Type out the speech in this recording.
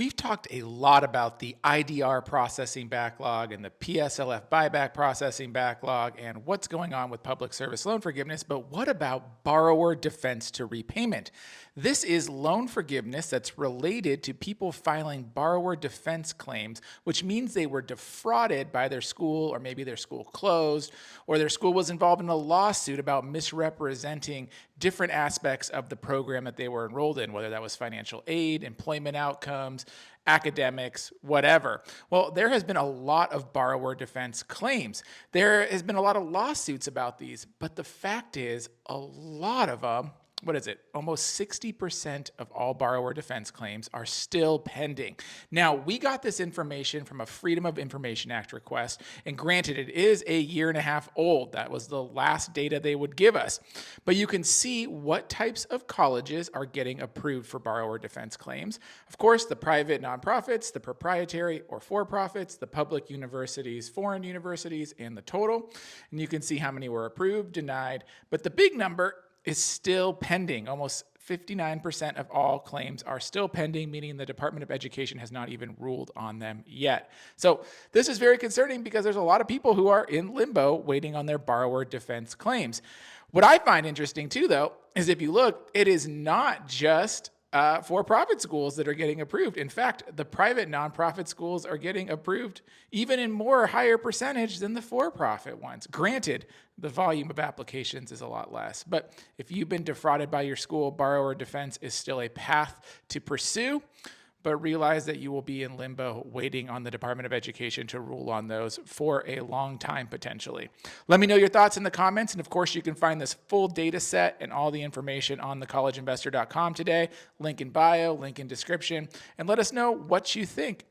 We've talked a lot about the IDR processing backlog and the PSLF buyback processing backlog and what's going on with public service loan forgiveness, but what about borrower defense to repayment? This is loan forgiveness that's related to people filing borrower defense claims, which means they were defrauded by their school, or maybe their school closed, or their school was involved in a lawsuit about misrepresenting different aspects of the program that they were enrolled in, whether that was financial aid, employment outcomes, academics, whatever. Well, there has been a lot of borrower defense claims. There has been a lot of lawsuits about these, but the fact is, a lot of them, what is it? Almost 60% of all borrower defense claims are still pending. Now, we got this information from a Freedom of Information Act request, and granted, it is a year and a half old. That was the last data they would give us. But you can see what types of colleges are getting approved for borrower defense claims. Of course, the private nonprofits, the proprietary or for-profits, the public universities, foreign universities, and the total. And you can see how many were approved, denied, but the big number is still pending. Almost 59% of all claims are still pending, meaning the Department of Education has not even ruled on them yet. So this is very concerning because there's a lot of people who are in limbo waiting on their borrower defense claims. What I find interesting too, though, is if you look, it is not just for-profit schools that are getting approved. In fact, the private nonprofit schools are getting approved even in higher percentage than the for-profit ones. Granted, the volume of applications is a lot less, but if you've been defrauded by your school, borrower defense is still a path to pursue. But realize that you will be in limbo waiting on the Department of Education to rule on those for a long time, potentially. Let me know your thoughts in the comments. And of course, you can find this full data set and all the information on thecollegeinvestor.com today. Link in bio, link in description. And let us know what you think.